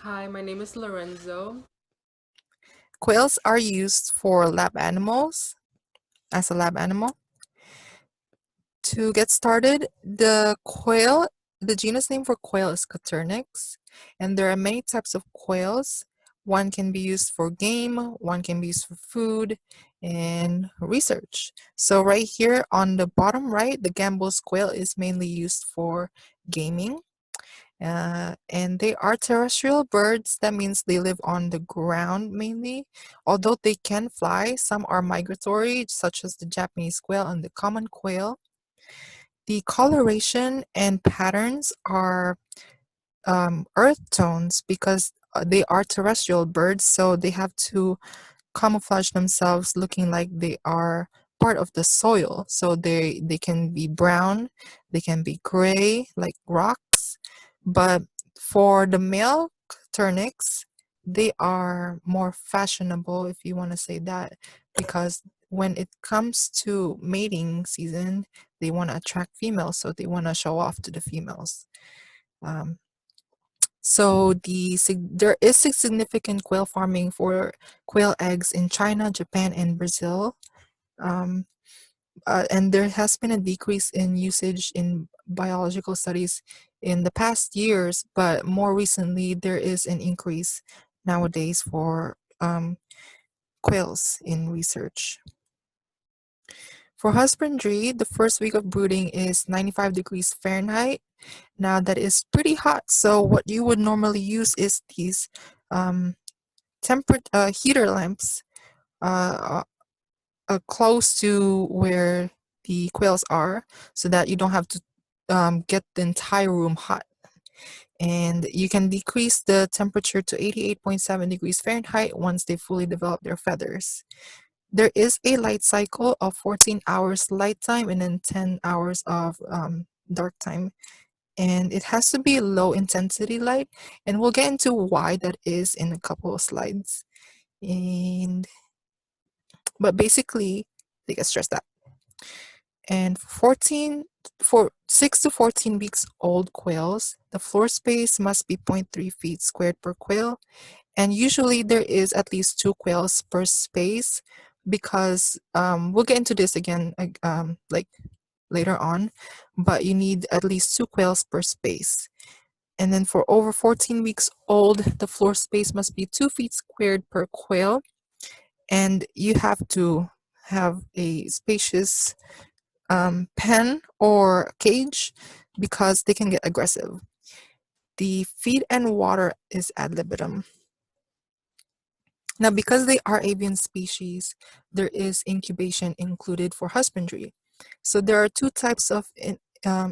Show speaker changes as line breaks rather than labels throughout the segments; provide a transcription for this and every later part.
Hi, my name is Lorenzo.
Quails are used for lab animals, as a lab animal. To get started, the genus name for quail is Coturnix, and there are many types of quails. One can be used for game, one can be used for food, and research. So right here on the bottom right, the Gambel's quail is mainly used for gaming. And they are terrestrial birds. That means they live on the ground mainly. Although they can fly, some are migratory, such as the Japanese quail and the common quail. The coloration and patterns are earth tones because they are terrestrial birds, so they have to camouflage themselves looking like they are part of the soil. So they can be brown, they can be gray like rocks, but for the male turnix, they are more fashionable, if you want to say that, because when it comes to mating season, they want to attract females, so they want to show off to the females. Um, there is significant quail farming for quail eggs in China, Japan, and Brazil. Um, and there has been a decrease in usage in biological studies in the past years, but more recently there is an increase nowadays for quails in research. For husbandry, the first week of brooding is 95 degrees Fahrenheit. Now that is pretty hot, so what you would normally use is these um, temperate heater lamps uh, close to where the quails are, so that you don't have to get the entire room hot. And you can decrease the temperature to 88.7 degrees Fahrenheit once they fully develop their feathers. There is a light cycle of 14 hours light time and then 10 hours of dark time. And it has to be low intensity light. And we'll get into why that is in a couple of slides. But basically, they get stressed out. And for 6 to 14 weeks old quails, the floor space must be 0.3 feet squared per quail. And usually there is at least 2 quails per space because we'll get into this again like later on, but you need at least 2 quails per space. And then for over 14 weeks old, the floor space must be 2 feet squared per quail. And you have to have a spacious pen or cage because they can get aggressive. The feed and water is ad libitum. Now, because they are avian species, there is incubation included for husbandry. So there are two types of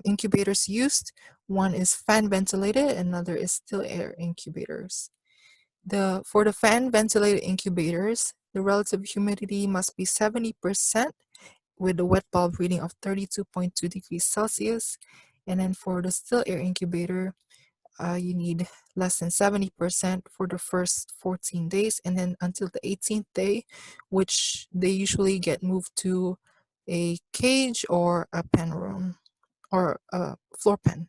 incubators used. One is fan ventilated, another is still air incubators. For the fan ventilated incubators, the relative humidity must be 70% with a wet bulb reading of 32.2 degrees Celsius. And then for the still air incubator, you need less than 70% for the first 14 days, and then until the 18th day, which they usually get moved to a cage or a pen room or a floor pen.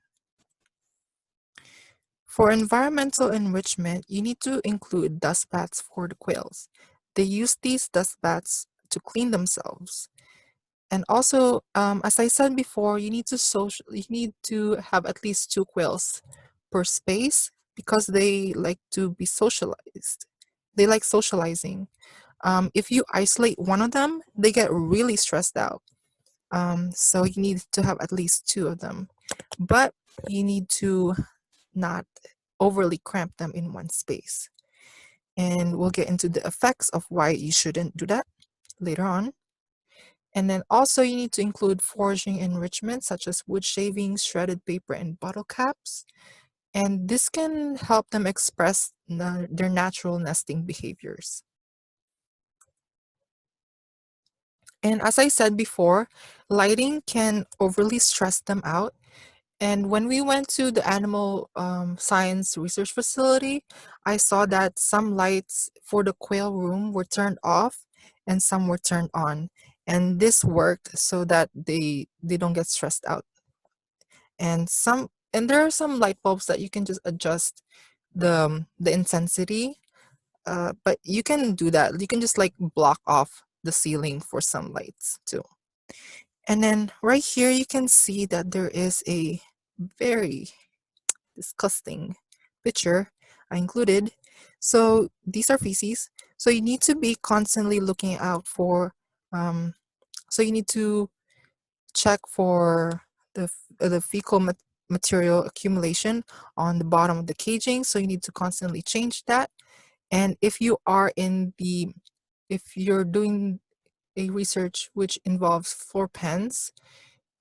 For environmental enrichment, you need to include dust baths for the quails. They use these dust baths to clean themselves. And also, as I said before, you need to have at least 2 quails per space because they like to be socialized. They like socializing. If you isolate one of them, they get really stressed out. So you need to have at least 2 of them. But you need to not overly cramp them in one space. And we'll get into the effects of why you shouldn't do that later on. And then also you need to include foraging enrichment such as wood shavings, shredded paper, and bottle caps. And this can help them express their natural nesting behaviors. And as I said before, lighting can overly stress them out. And when we went to the animal science research facility, I saw that some lights for the quail room were turned off and some were turned on. And this worked so that they don't get stressed out. And there are some light bulbs that you can just adjust the intensity, but you can do that. You can just like block off the ceiling for some lights too. And then right here you can see that there is a very disgusting picture I included. So these are feces. So you need to be constantly looking out for, so you need to check for the fecal material accumulation on the bottom of the caging. So you need to constantly change that. And if you're doing a research which involves floor pens,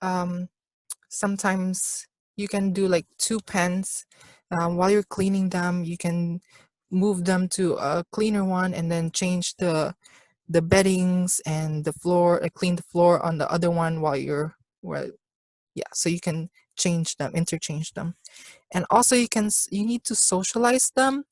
um, sometimes you can do like 2 pens. While you're cleaning them, you can move them to a cleaner one and then change the beddings and the floor, clean the floor on the other one while you're, well, yeah, so you can change them, interchange them. And also you need to socialize them,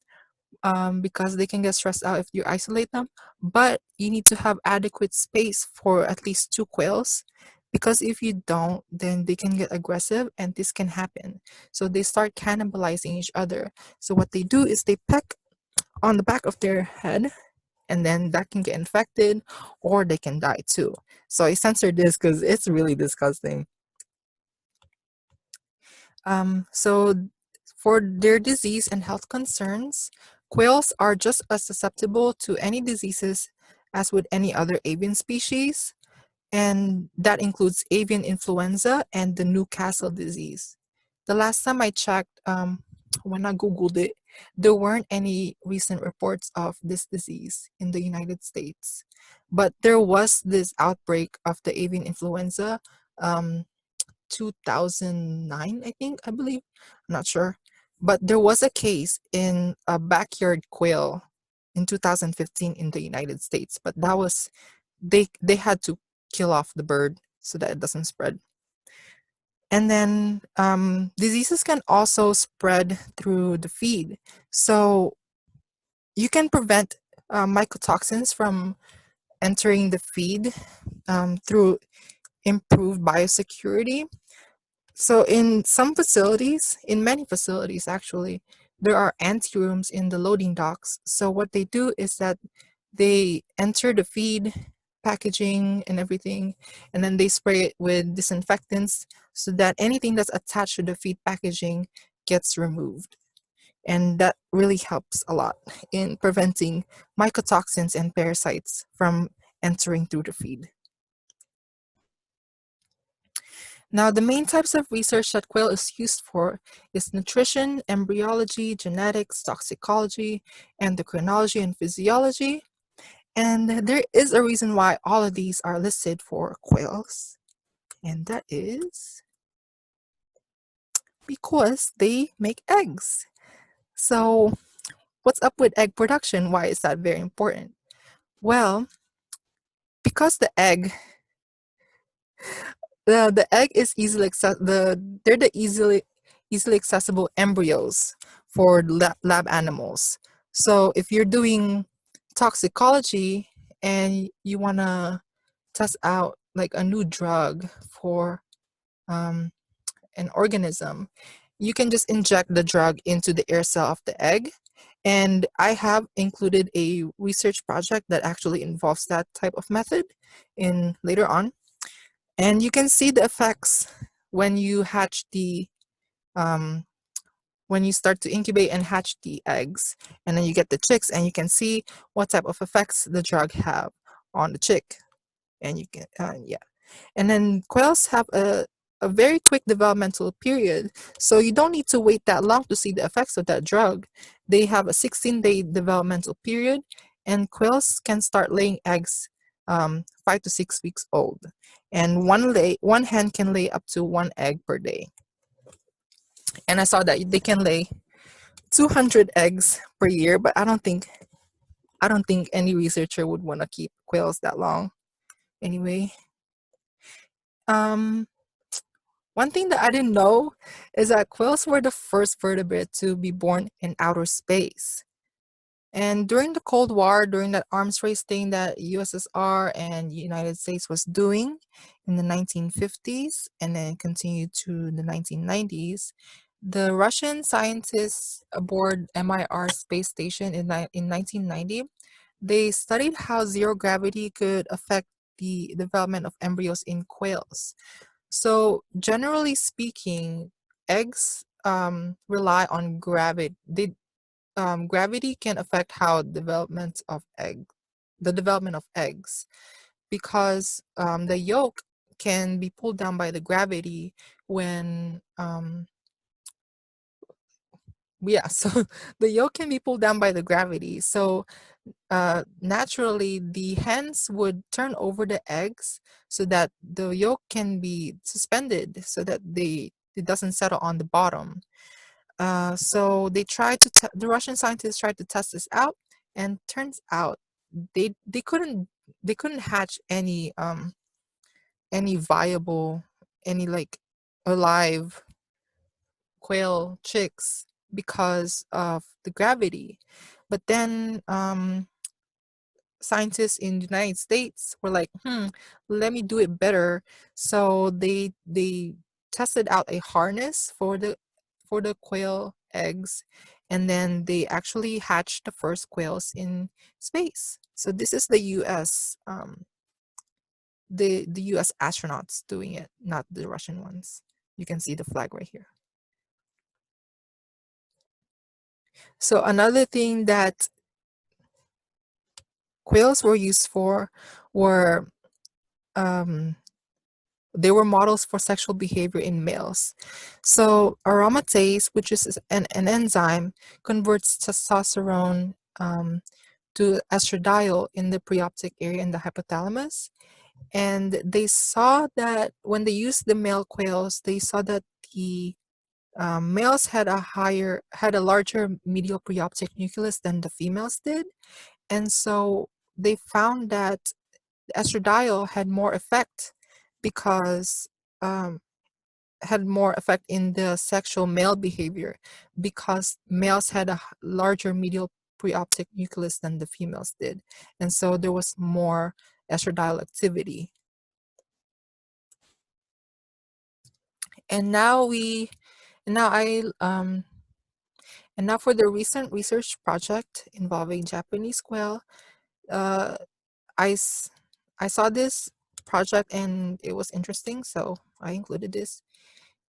because they can get stressed out if you isolate them. But you need to have adequate space for at least 2 quails, because if you don't, then they can get aggressive and this can happen. So they start cannibalizing each other. So what they do is they peck on the back of their head, and then that can get infected or they can die too. So I censored this because it's really disgusting. So for their disease and health concerns, quails are just as susceptible to any diseases as with any other avian species, and that includes avian influenza and the Newcastle disease. The last time I checked, when I Googled it, there weren't any recent reports of this disease in the United States. But there was this outbreak of the avian influenza, um, 2009, I believe. I'm not sure. But there was a case in a backyard quail in 2015 in the United States. But that was, they had to kill off the bird so that it doesn't spread. And then diseases can also spread through the feed. So you can prevent mycotoxins from entering the feed through improved biosecurity. So in some facilities, in many facilities actually, there are anterooms in the loading docks. So what they do is that they enter the feed packaging and everything, and then they spray it with disinfectants so that anything that's attached to the feed packaging gets removed. And that really helps a lot in preventing mycotoxins and parasites from entering through the feed. Now, the main types of research that Quail is used for is nutrition, embryology, genetics, toxicology, endocrinology, and physiology. And there is a reason why all of these are listed for quails, and that is because they make eggs. So, what's up with egg production? Why is that very important? Well, because the egg is they're the easily accessible embryos for lab animals. So if you're doing toxicology and you want to test out like a new drug for um, an organism, you can just inject the drug into the air cell of the egg. And I have included a research project that actually involves that type of method in later on. And you can see the effects when you hatch um, when you start to incubate and hatch the eggs, and then you get the chicks, and you can see what type of effects the drug have on the chick. And you can, yeah. And then quails have a very quick developmental period, so you don't need to wait that long to see the effects of that drug. They have a 16-day developmental period, and quails can start laying eggs 5 to 6 weeks old. And one hen can lay up to 1 egg per day. And I saw that they can lay 200 eggs per year, but I don't think any researcher would want to keep quails that long. Anyway, um, one thing that I didn't know is that quails were the first vertebrate to be born in outer space. And during the Cold War, during that arms race thing that USSR and United States was doing in the 1950s and then continued to the 1990s, The Russian scientists aboard MIR space station in 1990, they studied how zero gravity could affect the development of embryos in quails. So generally speaking, eggs rely on gravity. Gravity can affect how the development of eggs, because the yolk can be pulled down by the gravity when yeah, so the yolk can be pulled down by the gravity. So naturally, the hens would turn over the eggs so that the yolk can be suspended so that it doesn't settle on the bottom. So the Russian scientists tried to test this out, and turns out they couldn't hatch any viable, any like alive quail chicks because of the gravity. But then scientists in the United States were like, let me do it better. So they tested out a harness for the quail eggs, and then they actually hatched the first quails in space. So this is the U.S. The U.S. astronauts doing it, not the Russian ones. You can see the flag right here. So another thing that quails were used for were um, they were models for sexual behavior in males. So aromatase, which is an enzyme, converts testosterone to estradiol in the preoptic area in the hypothalamus. And they saw that when they used the male quails, they saw that the males had a larger medial preoptic nucleus than the females did. And so they found that the estradiol had more effect because had more effect in the sexual male behavior, because males had a larger medial preoptic nucleus than the females did, and so there was more estradiol activity. And now we and now I and now for the recent research project involving Japanese quail, uh, I I saw this project and it was interesting, so I included this.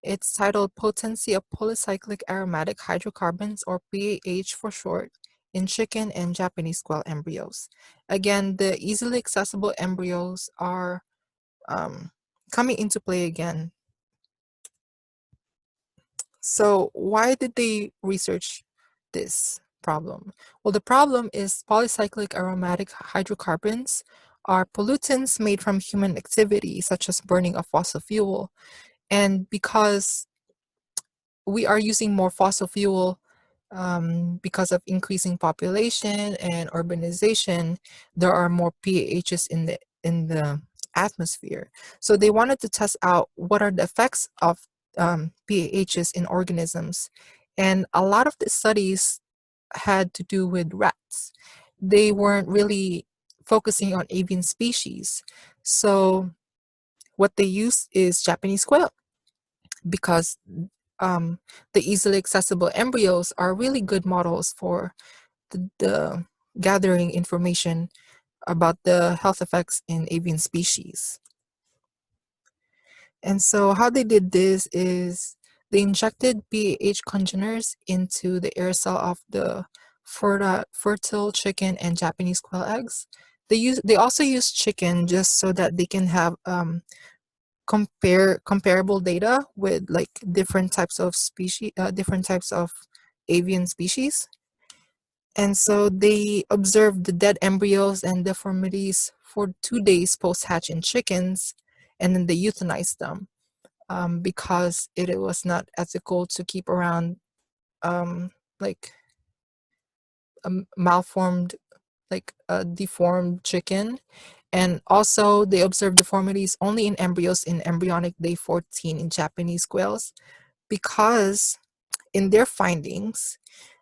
It's titled Potency of Polycyclic Aromatic Hydrocarbons, or PAH for short, in chicken and Japanese quail embryos. Again, the easily accessible embryos are coming into play again. So why did they research this problem? Well, the problem is polycyclic aromatic hydrocarbons are pollutants made from human activity, such as burning of fossil fuel. And because we are using more fossil fuel because of increasing population and urbanization, there are more PAHs in the atmosphere. So they wanted to test out what are the effects of PAHs in organisms, and a lot of the studies had to do with rats. They weren't really focusing on avian species. So what they used is Japanese quail, because the easily accessible embryos are really good models for the gathering information about the health effects in avian species. And so how they did this is they injected PAH congeners into the air cell of the fertile chicken and Japanese quail eggs. They also use chicken just so that they can have comparable data with like different types of different types of avian species. And so they observed the dead embryos and deformities for 2 days post-hatch in chickens, and then they euthanized them because it was not ethical to keep around like a malformed, like a deformed chicken. And also they observed deformities only in embryos in embryonic day 14 in Japanese quails, because in their findings,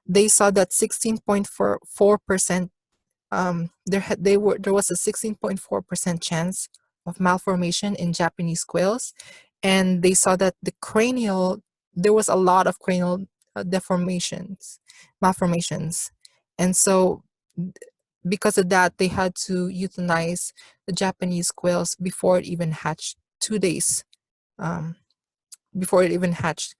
they saw that 16.4% there was a 16.4% chance of malformation in Japanese quails, and they saw that the cranial there was a lot of cranial malformations. And so because of that, they had to euthanize the Japanese quails before it even hatched, 2 days before it even hatched.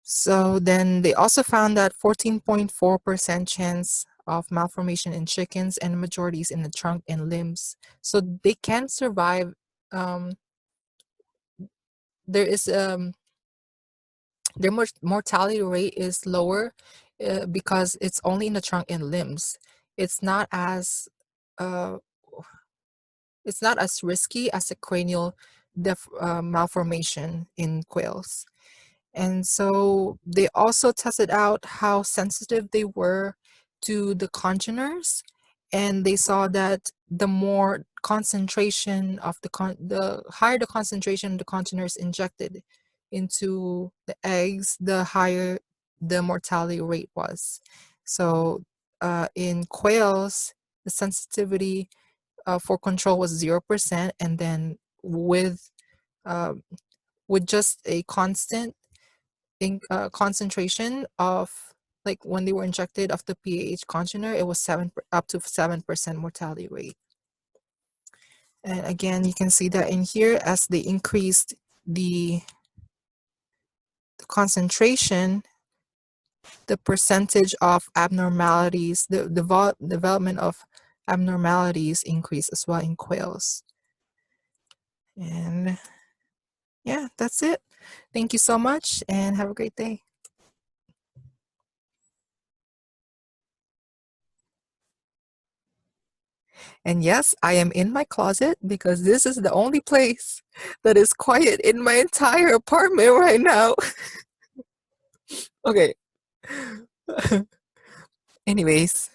So then they also found that 14.4% chance of malformation in chickens and majorities in the trunk and limbs. So they can survive. There is their mortality rate is lower because it's only in the trunk and limbs. It's not as uh, it's not as risky as a cranial malformation in quails. And so they also tested out how sensitive they were to the congeners, and they saw that the more concentration of the higher the concentration of the congeners injected into the eggs, the higher the mortality rate was. So in quails, the sensitivity for control was 0%, and then uh, with just a constant concentration of, like when they were injected of the PAH congener, it was up to 7% mortality rate. And again, you can see that in here, as they increased the concentration, the percentage of abnormalities, the development of abnormalities increased as well in quails. And yeah, that's it. Thank you so much and have a great day. And yes, I am in my closet because this is the only place that is quiet in my entire apartment right now. Okay. Anyways.